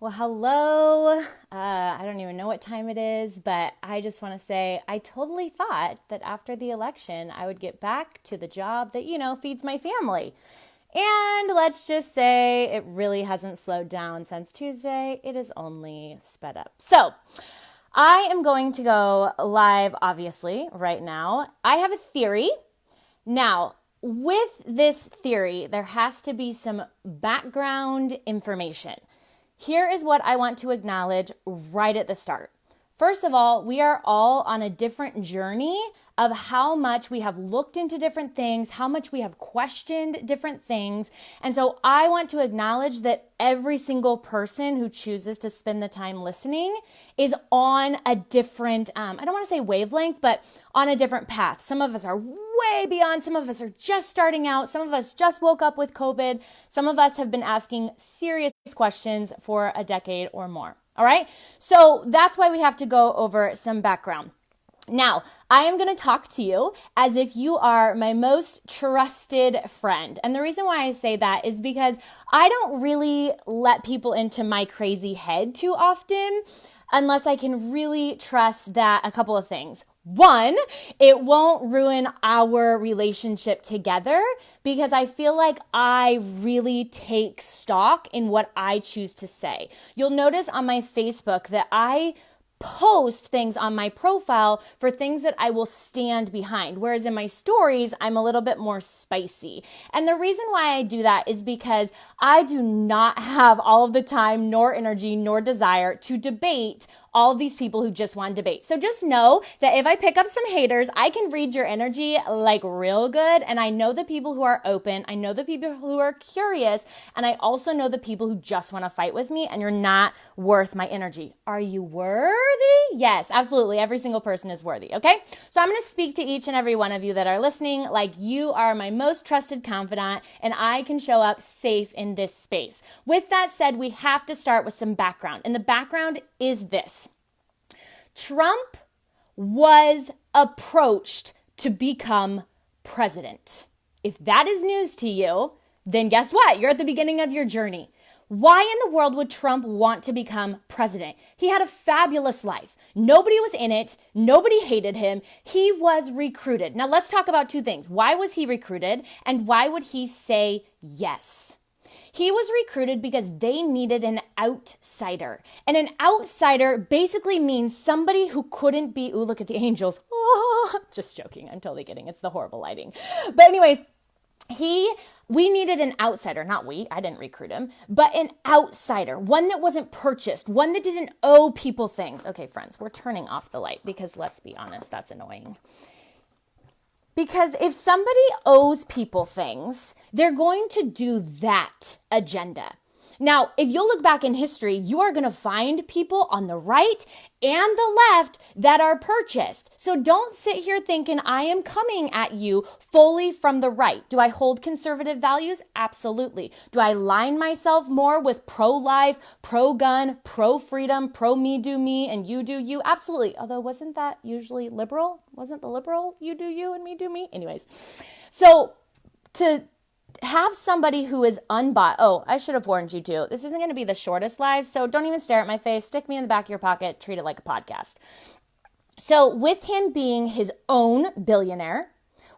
Well, hello. I don't even know what time it is, but I just want to say I totally thought that after the election, I would get back to the job that, feeds my family. And let's just say it really hasn't slowed down since Tuesday. It is only sped up. So I am going to go live, obviously, right now. I have a theory. Now, with this theory, there has to be some background information. Here is what I want to acknowledge right at the start. First of all, we are all on a different journey of how much we have looked into different things, how much we have questioned different things. And so I want to acknowledge that every single person who chooses to spend the time listening is on a different, I don't want to say wavelength, but on a different path. Some of us are way beyond. Some of us are just starting out. Some of us just woke up with COVID. Some of us have been asking serious questions for a decade or more. All right. So that's why we have to go over some background. Now, I am going to talk to you as if you are my most trusted friend. And the reason why I say that is because I don't really let people into my crazy head too often unless I can really trust that a couple of things. One, it won't ruin our relationship together because I feel like I really take stock in what I choose to say. You'll notice on my Facebook that I post things on my profile for things that I will stand behind. Whereas in my stories, I'm a little bit more spicy. And the reason why I do that is because I do not have all of the time, nor energy, nor desire to debate all of these people who just want to debate. So just know that if I pick up some haters, I can read your energy like real good. And I know the people who are open. I know the people who are curious. And I also know the people who just want to fight with me and you're not worth my energy. Are you worthy? Yes, absolutely. Every single person is worthy. Okay. So I'm going to speak to each and every one of you that are listening like you are my most trusted confidant and I can show up safe in this space. With that said, we have to start with some background. And the background is this. Trump was approached to become president. If that is news to you, then guess what? You're at the beginning of your journey. Why in the world would Trump want to become president? He had a fabulous life. Nobody was in it. Nobody hated him. He was recruited. Now let's talk about two things. Why was he recruited and why would he say yes? He was recruited because they needed an outsider. And an outsider basically means somebody who couldn't be, ooh, look at the angels. Oh, just joking. I'm totally kidding. It's the horrible lighting. But anyways, we needed an outsider, not we, I didn't recruit him, but an outsider, one that wasn't purchased, one that didn't owe people things. Okay, friends, we're turning off the light because let's be honest, that's annoying. Because if somebody owes people things, they're going to do that agenda. Now, if you'll look back in history, you are going to find people on the right and the left that are purchased. So don't sit here thinking I am coming at you fully from the right. Do I hold conservative values? Absolutely. Do I line myself more with pro-life, pro-gun, pro-freedom, pro-me do me and you do you? Absolutely. Although wasn't that usually liberal? Wasn't the liberal you do you and me do me? Anyways, so to have somebody who is unbiased. Oh, I should have warned you too. This isn't going to be the shortest live, so don't even stare at my face. Stick me in the back of your pocket. Treat it like a podcast. So with him being his own billionaire,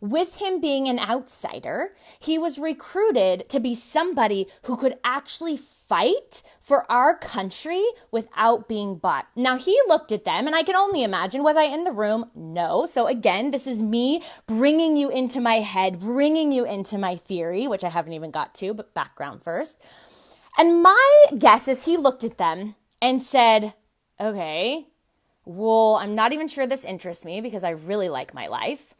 with him being an outsider, he was recruited to be somebody who could actually fight for our country without being bought. Now, he looked at them, and I can only imagine, was I in the room? No. So again, this is me bringing you into my head, bringing you into my theory, which I haven't even got to, but background first. And my guess is he looked at them and said, okay, well, I'm not even sure this interests me because I really like my life.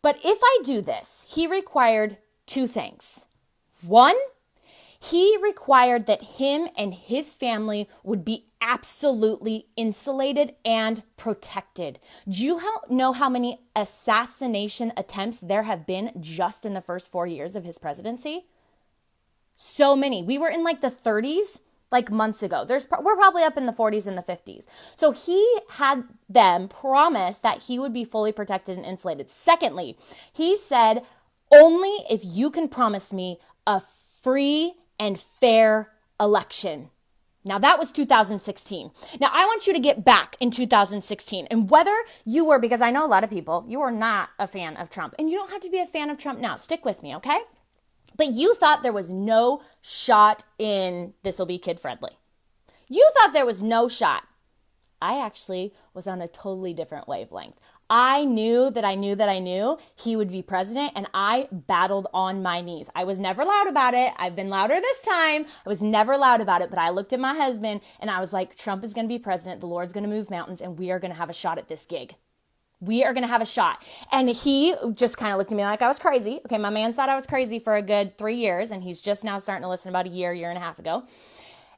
But if I do this, he required two things. One, he required that him and his family would be absolutely insulated and protected. Do you know how many assassination attempts there have been just in the first 4 years of his presidency? So many. We were in like the 30s, like months ago. We're probably up in the 40s and the 50s. So he had them promise that he would be fully protected and insulated. Secondly, he said, only if you can promise me a free and fair election. Now that was 2016. Now I want you to get back in 2016 and whether you were, because I know a lot of people, you are not a fan of Trump and you don't have to be a fan of Trump now. Stick with me, okay? But you thought there was no shot in this will be kid friendly. You thought there was no shot. I actually was on a totally different wavelength. I knew he would be president and I battled on my knees. I was never loud about it. I've been louder this time. I was never loud about it, but I looked at my husband and I was like, Trump is going to be president. The Lord's going to move mountains and we are going to have a shot at this gig. We are going to have a shot. And he just kind of looked at me like I was crazy. Okay, my man thought I was crazy for a good 3 years and he's just now starting to listen about a year and a half ago.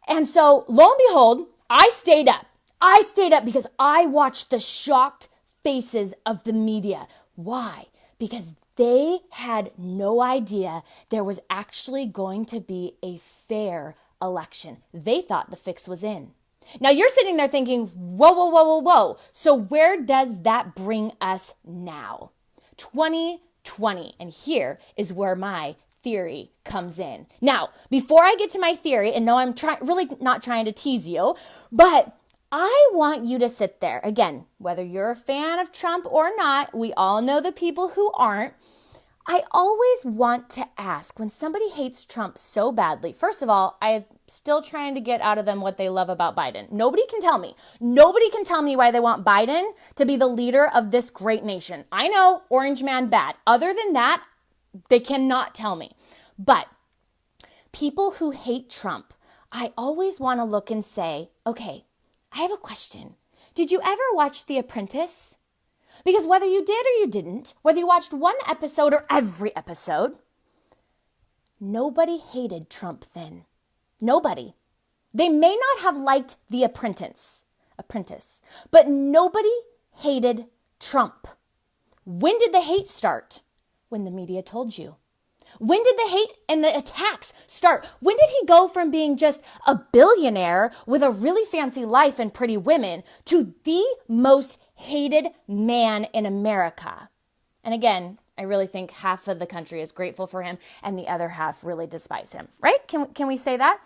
And so lo and behold, I stayed up. I stayed up because I watched the shocked faces of the media. Why? Because they had no idea there was actually going to be a fair election. They thought the fix was in. Now you're sitting there thinking, whoa. So where does that bring us now? 2020. And here is where my theory comes in. Now, before I get to my theory, and no, I'm really not trying to tease you, but I want you to sit there. Again, whether you're a fan of Trump or not, we all know the people who aren't. I always want to ask, when somebody hates Trump so badly, first of all, I'm still trying to get out of them what they love about Biden. Nobody can tell me. Nobody can tell me why they want Biden to be the leader of this great nation. I know, orange man bad. Other than that, they cannot tell me. But people who hate Trump, I always want to look and say, okay, I have a question. Did you ever watch The Apprentice? Because whether you did or you didn't, whether you watched one episode or every episode, nobody hated Trump then. Nobody. They may not have liked The Apprentice, but nobody hated Trump. When did the hate start? When the media told you. When did the hate and the attacks start? When did he go from being just a billionaire with a really fancy life and pretty women to the most hated man in America? And again, I really think half of the country is grateful for him and the other half really despise him, right? Can we say that?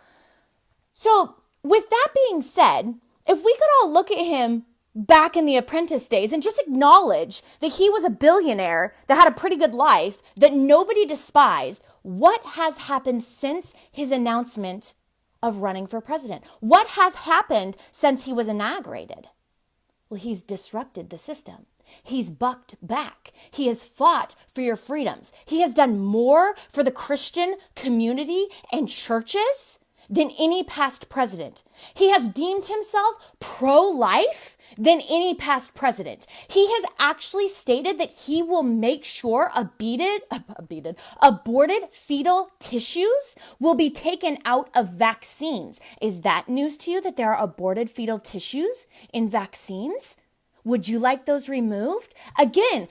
So with that being said, if we could all look at him back in The Apprentice days and just acknowledge that he was a billionaire that had a pretty good life that nobody despised, what has happened since his announcement of running for president? What has happened since he was inaugurated? Well, he's disrupted the system. He's bucked back. He has fought for your freedoms. He has done more for the Christian community and churches than any past president. He has deemed himself pro-life than any past president. He has actually stated that he will make sure aborted fetal tissues will be taken out of vaccines. Is that news to you that there are aborted fetal tissues in vaccines? Would you like those removed? Again,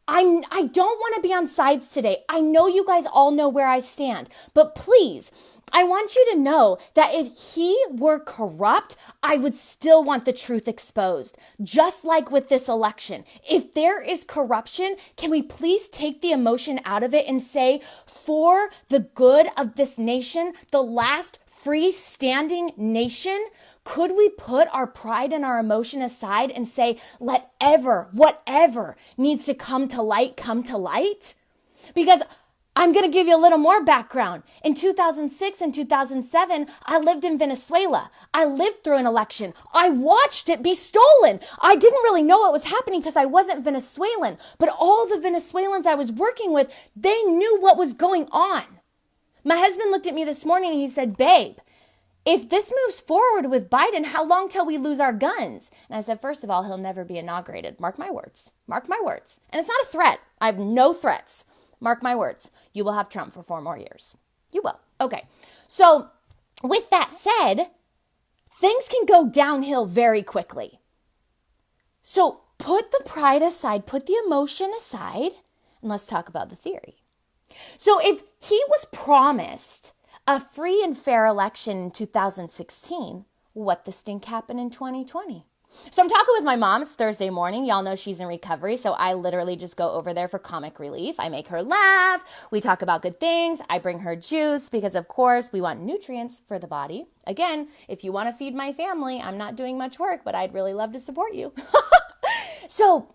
I don't want to be on sides today. I know you guys all know where I stand, but please, I want you to know that if he were corrupt, I would still want the truth exposed. Just like with this election. If there is corruption, can we please take the emotion out of it and say, for the good of this nation, the last freestanding nation, could we put our pride and our emotion aside and say, whatever needs to come to light, come to light? Because I'm going to give you a little more background. In 2006 and 2007, I lived in Venezuela. I lived through an election. I watched it be stolen. I didn't really know what was happening because I wasn't Venezuelan. But all the Venezuelans I was working with, they knew what was going on. My husband looked at me this morning and he said, babe, if this moves forward with Biden, how long till we lose our guns? And I said, first of all, he'll never be inaugurated. Mark my words. Mark my words. And it's not a threat. I have no threats. Mark my words. You will have Trump for 4 more years. You will. Okay. So with that said, things can go downhill very quickly. So put the pride aside, put the emotion aside, and let's talk about the theory. So if he was promised a free and fair election in 2016, what the stink happened in 2020? So I'm talking with my mom. It's Thursday morning. Y'all know she's in recovery. So I literally just go over there for comic relief. I make her laugh. We talk about good things. I bring her juice because, of course, we want nutrients for the body. Again, if you want to feed my family, I'm not doing much work, but I'd really love to support you. So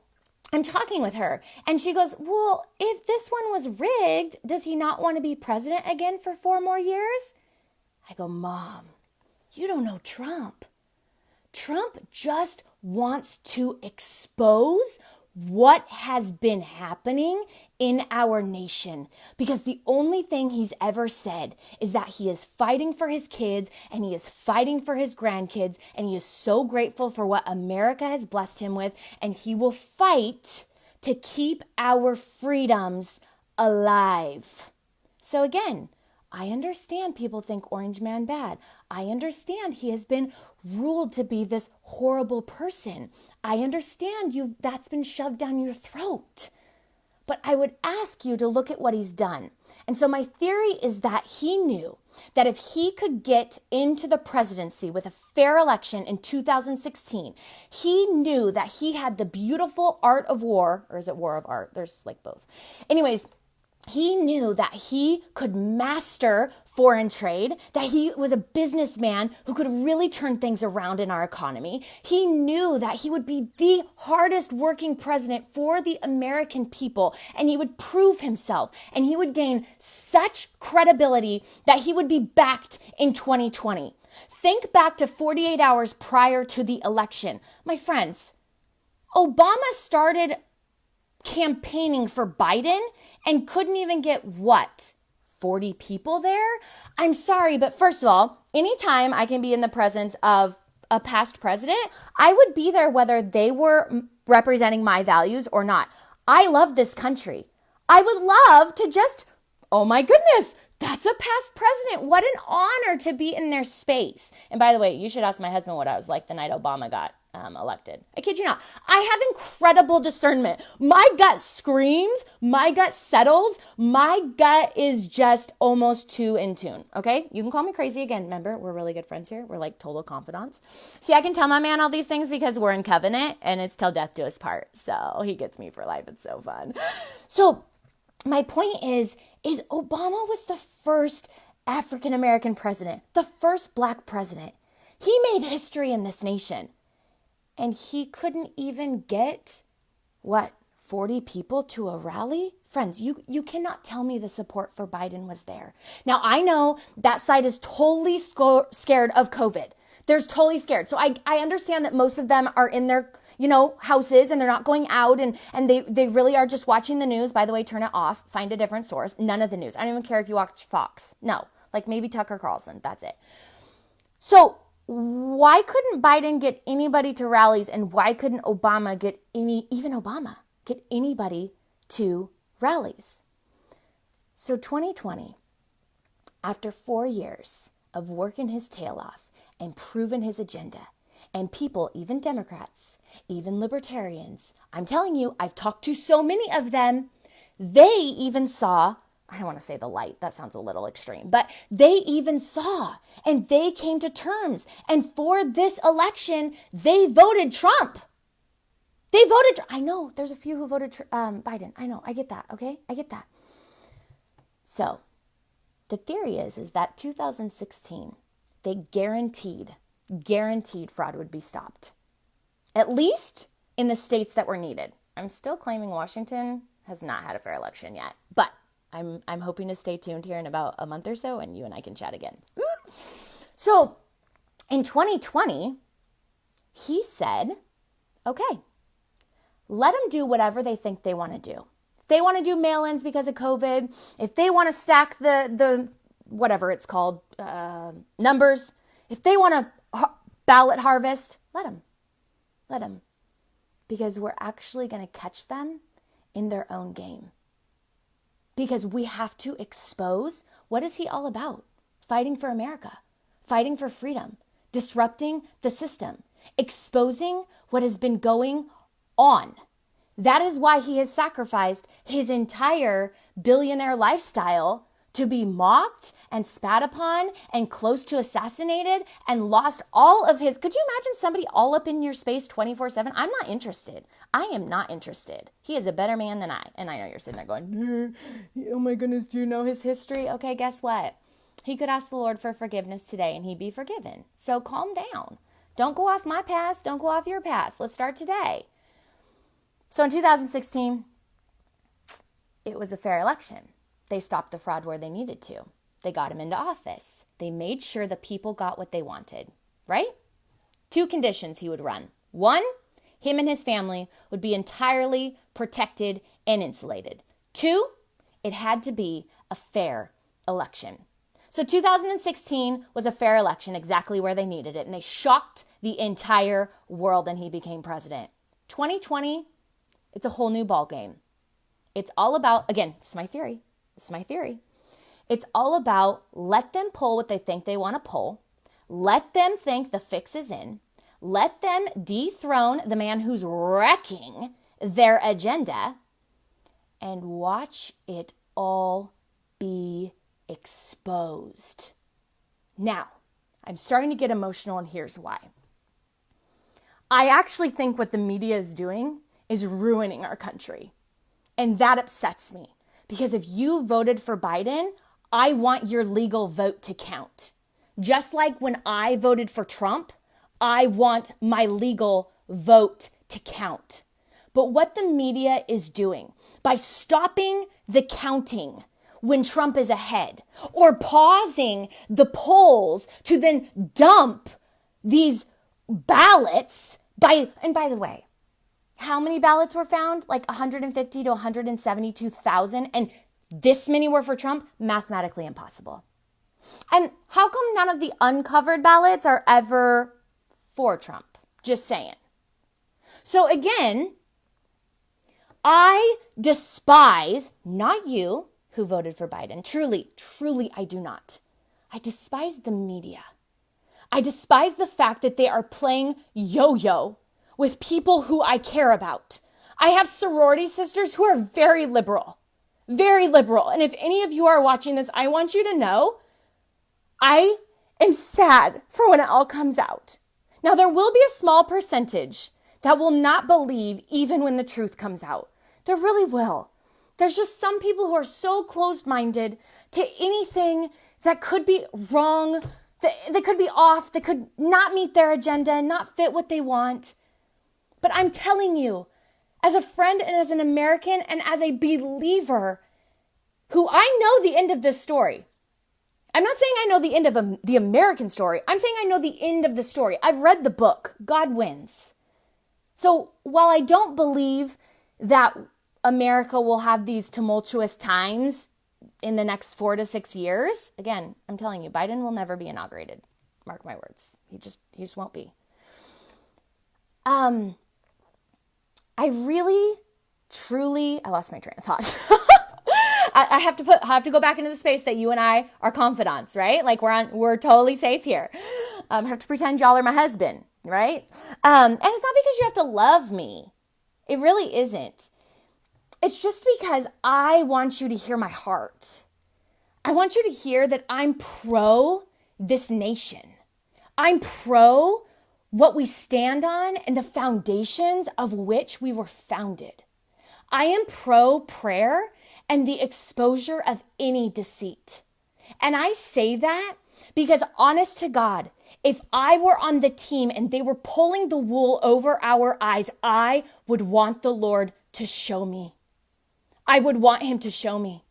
I'm talking with her and she goes, well, if this one was rigged, does he not want to be president again for 4 more years? I go, Mom, you don't know Trump. Trump just wants to expose what has been happening in our nation, because the only thing he's ever said is that he is fighting for his kids and he is fighting for his grandkids, and he is so grateful for what America has blessed him with, and he will fight to keep our freedoms alive. So again, I understand people think Orange Man bad. I understand he has been ruled to be this horrible person. I understand that's been shoved down your throat. But I would ask you to look at what he's done. And so my theory is that he knew that if he could get into the presidency with a fair election in 2016, he knew that he had the beautiful art of war, or is it war of art? There's like both. Anyways, he knew that he could master foreign trade, that he was a businessman who could really turn things around in our economy. He knew that he would be the hardest working president for the American people, and he would prove himself, and he would gain such credibility that he would be backed in 2020. Think back to 48 hours prior to the election. My friends, Obama started campaigning for Biden and couldn't even get 40 people there? I'm sorry, but first of all, anytime I can be in the presence of a past president, I would be there whether they were representing my values or not. I love this country. I would love to just, oh my goodness, that's a past president. What an honor to be in their space. And by the way, you should ask my husband what I was like the night Obama got elected. I kid you not. I have incredible discernment. My gut screams, my gut settles, my gut is just almost too in tune. Okay? You can call me crazy again. Remember, we're really good friends here. We're like total confidants. See, I can tell my man all these things because we're in covenant and it's till death do us part. So he gets me for life. It's so fun. So my point is Obama was the first African-American president, the first Black president. He made history in this nation. And he couldn't even get, 40 people to a rally? Friends, you cannot tell me the support for Biden was there. Now, I know that side is totally scared of COVID. They're totally scared. So I understand that most of them are in their, houses and they're not going out and they really are just watching the news. By the way, turn it off. Find a different source. None of the news. I don't even care if you watch Fox. No, like maybe Tucker Carlson. That's it. So why couldn't Biden get anybody to rallies, and why couldn't Obama get anybody to rallies? So 2020, after 4 years of working his tail off and proving his agenda, and people, even Democrats, even libertarians, I'm telling you, I've talked to so many of them, they even saw, I don't want to say the light, that sounds a little extreme, but they even saw and they came to terms. And for this election, they voted Trump. I know there's a few who voted Biden. I know, I get that, okay? I get that. So the theory is that 2016, they guaranteed fraud would be stopped. At least in the states that were needed. I'm still claiming Washington has not had a fair election yet, but I'm hoping to stay tuned here in about a month or so, and you and I can chat again. So in 2020, he said, okay, let them do whatever they think they want to do. If they want to do mail-ins because of COVID, if they want to stack the whatever it's called, numbers, if they want to ballot harvest, let them. Because we're actually going to catch them in their own game. Because we have to expose, what is he all about? Fighting for America, fighting for freedom, disrupting the system, exposing what has been going on. That is why he has sacrificed his entire billionaire lifestyle to be mocked and spat upon and close to assassinated and lost all of his. Could you imagine somebody all up in your space 24/7? I'm not interested. I am not interested. He is a better man than I. And I know you're sitting there going, oh my goodness, do you know his history? Okay, guess what? He could ask the Lord for forgiveness today and he'd be forgiven. So calm down. Don't go off my past. Don't go off your past. Let's start today. So in 2016, it was a fair election. They stopped the fraud where they needed to. They got him into office. They made sure the people got what they wanted, right? 2 conditions he would run. 1, him and his family would be entirely protected and insulated. 2, it had to be a fair election. So 2016 was a fair election, exactly where they needed it, and they shocked the entire world and he became president. 2020, it's a whole new ballgame. It's all about, again, this is my theory. It's all about let them pull what they think they want to pull. Let them think the fix is in. Let them dethrone the man who's wrecking their agenda and watch it all be exposed. Now, I'm starting to get emotional and here's why. I actually think what the media is doing is ruining our country. And that upsets me. Because if you voted for Biden, I want your legal vote to count. Just like when I voted for Trump, I want my legal vote to count. But what the media is doing by stopping the counting when Trump is ahead or pausing the polls to then dump these ballots and by the way, how many ballots were found? Like 150 to 172,000. And this many were for Trump? Mathematically impossible. And how come none of the uncovered ballots are ever for Trump? Just saying. So again, I despise, not you who voted for Biden. Truly, I do not. I despise the media. I despise the fact that they are playing yo-yo with people who I care about. I have sorority sisters who are very liberal. And if any of you are watching this, I want you to know I am sad for when it all comes out. Now, there will be a small percentage that will not believe even when the truth comes out. There really will. There's just some people who are so closed-minded to anything that could be wrong, that could be off, that could not meet their agenda and not fit what they want. But I'm telling you, as a friend and as an American and as a believer who I know the end of this story. I'm not saying I know the end of the American story. I'm saying I know the end of the story. I've read the book, God Wins. So while I don't believe that America will have these tumultuous times in the next 4 to 6 years, again, I'm telling you, Biden will never be inaugurated. Mark my words. He just won't be. I really, truly, I lost my train of thought. I have to go back into the space that you and I are confidants, right? Like we're totally safe here. I have to pretend y'all are my husband, right? And it's not because you have to love me. It really isn't. It's just because I want you to hear my heart. I want you to hear that I'm pro this nation. I'm pro what we stand on and the foundations of which we were founded. I am pro prayer and the exposure of any deceit. And I say that because, honest to God, if I were on the team and they were pulling the wool over our eyes, I would want the Lord to show me. I would want him to show me.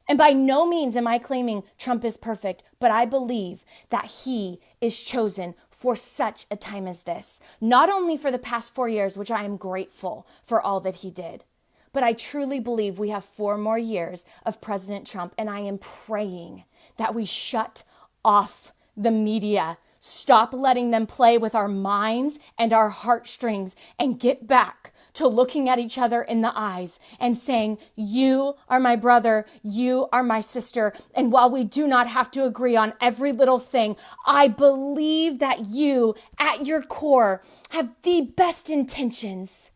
And by no means am I claiming Trump is perfect, but I believe that he is chosen for such a time as this. Not only for the past 4 years, which I am grateful for all that he did, but I truly believe we have 4 more years of President Trump, and I am praying that we shut off the media, stop letting them play with our minds and our heartstrings, and get back to looking at each other in the eyes and saying, you are my brother, you are my sister. And while we do not have to agree on every little thing, I believe that you, at your core, have the best intentions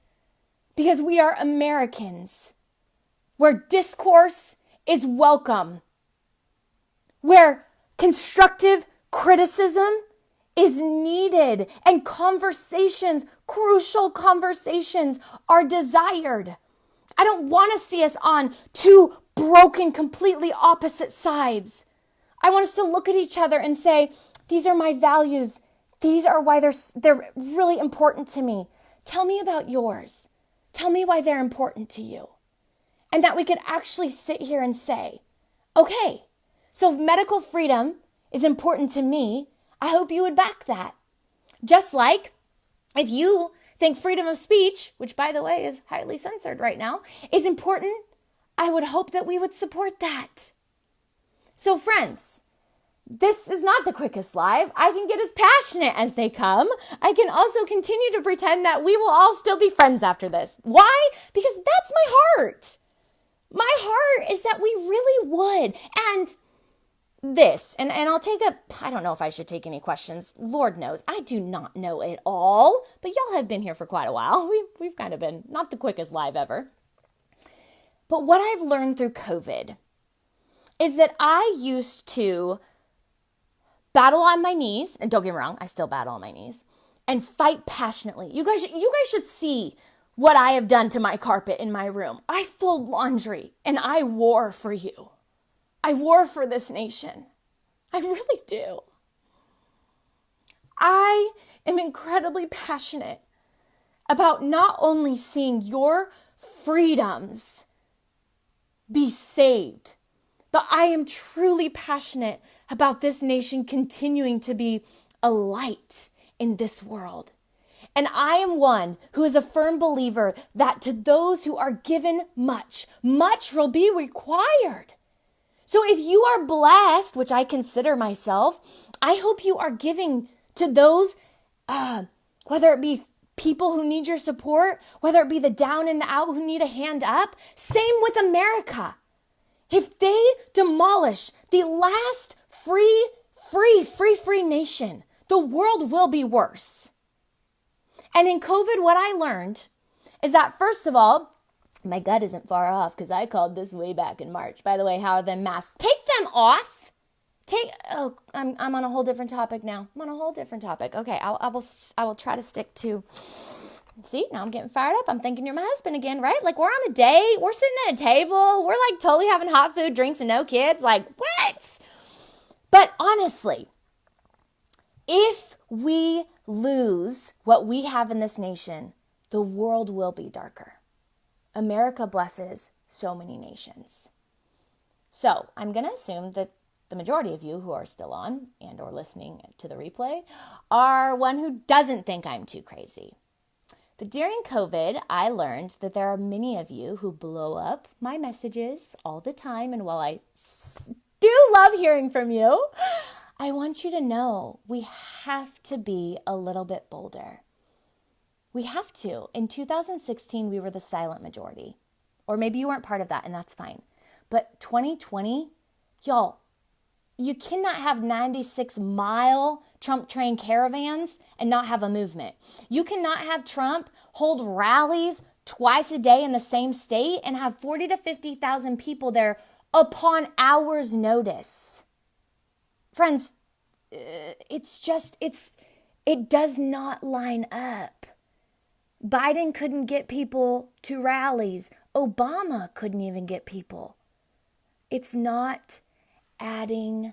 because we are Americans, where discourse is welcome, where constructive criticism is needed and conversations, crucial conversations, are desired. I don't want to see us on two broken, completely opposite sides. I want us to look at each other and say, these are my values. These are why they're really important to me. Tell me about yours. Tell me why they're important to you. And that we could actually sit here and say, okay, so if medical freedom is important to me, I hope you would back that. Just like if you think freedom of speech, which by the way is highly censored right now, is important, I would hope that we would support that. So friends, this is not the quickest live. I can get as passionate as they come. I can also continue to pretend that we will all still be friends after this. Why? Because that's my heart. My heart is that we really would. And I'll take I don't know if I should take any questions. Lord knows, I do not know it all, but y'all have been here for quite a while. We've kind of been not the quickest live ever. But what I've learned through COVID is that I used to battle on my knees, and don't get me wrong, I still battle on my knees, and fight passionately. You guys should see what I have done to my carpet in my room. I fold laundry, and I war for you. I war for this nation. I really do. I am incredibly passionate about not only seeing your freedoms be saved, but I am truly passionate about this nation continuing to be a light in this world. And I am one who is a firm believer that to those who are given much, much will be required. So if you are blessed, which I consider myself, I hope you are giving to those, whether it be people who need your support, whether it be the down and the out who need a hand up. Same with America. If they demolish the last free nation, the world will be worse. And in COVID, what I learned is that, first of all, my gut isn't far off because I called this way back in March. By the way, how are the masks? Take them off. I'm on a whole different topic now. I'm on a whole different topic. Okay, I will try to stick to. See, now I'm getting fired up. I'm thinking you're my husband again, right? Like we're on a date. We're sitting at a table. We're like totally having hot food, drinks, and no kids. Like what? But honestly, if we lose what we have in this nation, the world will be darker. America blesses so many nations. So I'm going to assume that the majority of you who are still on and or listening to the replay are one who doesn't think I'm too crazy. But during COVID, I learned that there are many of you who blow up my messages all the time. And while I do love hearing from you, I want you to know we have to be a little bit bolder. We have to. In 2016, we were the silent majority. Or maybe you weren't part of that, and that's fine. But 2020, y'all, you cannot have 96-mile Trump train caravans and not have a movement. You cannot have Trump hold rallies twice a day in the same state and have 40 to 50,000 people there upon hours' notice. Friends, it does not line up. Biden couldn't get people to rallies. Obama couldn't even get people. It's not adding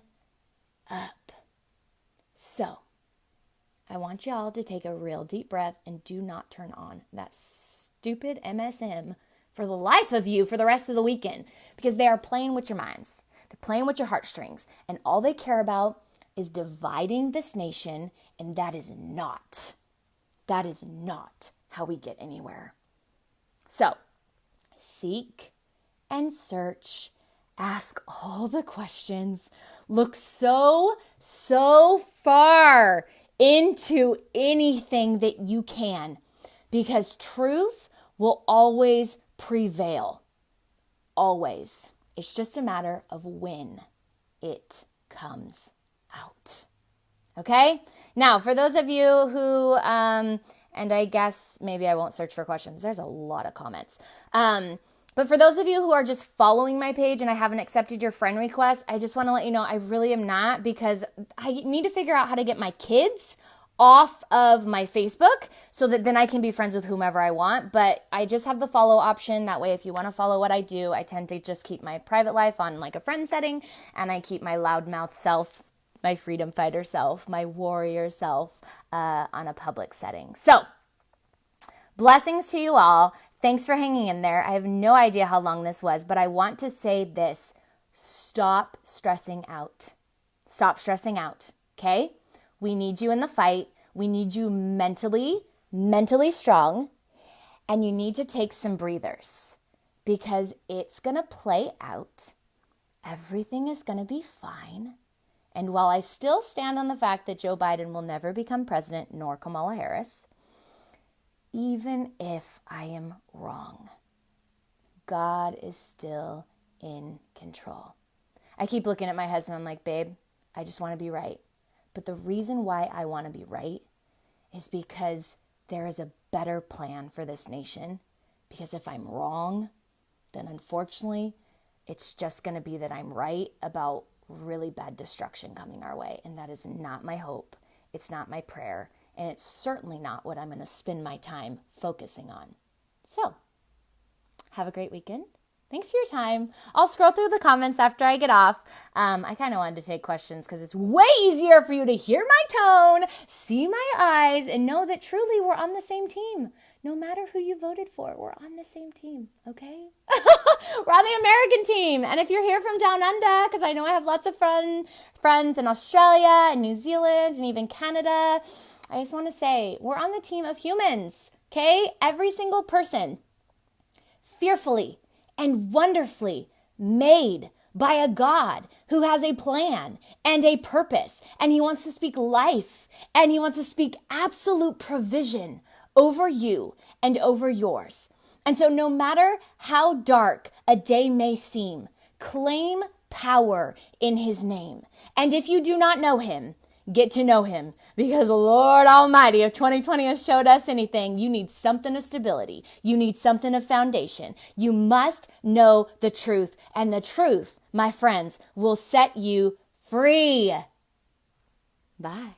up. So, I want y'all to take a real deep breath and do not turn on that stupid MSM for the life of you for the rest of the weekend, because they are playing with your minds. They're playing with your heartstrings, and all they care about is dividing this nation, and that is not how we get anywhere. So, seek and search, ask all the questions, look so far into anything that you can, because truth will always prevail. Always. It's just a matter of when it comes out. Okay? Now, for those of you who, and I guess maybe I won't search for questions. There's a lot of comments. But for those of you who are just following my page and I haven't accepted your friend request, I just want to let you know I really am not, because I need to figure out how to get my kids off of my Facebook so that then I can be friends with whomever I want. But I just have the follow option. That way, if you want to follow what I do, I tend to just keep my private life on like a friend setting, and I keep my loudmouth self, my freedom fighter self, my warrior self on a public setting. So blessings to you all. Thanks for hanging in there. I have no idea how long this was, but I want to say this. Stop stressing out. Stop stressing out, okay? We need you in the fight. We need you mentally strong, and you need to take some breathers, because it's going to play out. Everything is going to be fine. And while I still stand on the fact that Joe Biden will never become president, nor Kamala Harris, even if I am wrong, God is still in control. I keep looking at my husband. I'm like, babe, I just want to be right. But the reason why I want to be right is because there is a better plan for this nation. Because if I'm wrong, then unfortunately, it's just going to be that I'm right about really bad destruction coming our way. And that is not my hope. It's not my prayer. And it's certainly not what I'm going to spend my time focusing on. So, have a great weekend. Thanks for your time. I'll scroll through the comments after I get off. I kind of wanted to take questions because it's way easier for you to hear my tone, see my eyes, and know that truly we're on the same team. No matter who you voted for, we're on the same team, okay? We're on the American team. And if you're here from down under, because I know I have lots of friends in Australia and New Zealand and even Canada, I just want to say we're on the team of humans, okay? Every single person, fearfully and wonderfully made by a God who has a plan and a purpose, and he wants to speak life, and he wants to speak absolute provision over you and over yours. And so no matter how dark a day may seem, claim power in his name. And if you do not know him, get to know him, because Lord Almighty, if 2020 has showed us anything, you need something of stability. You need something of foundation. You must know the truth, and the truth, my friends, will set you free. Bye.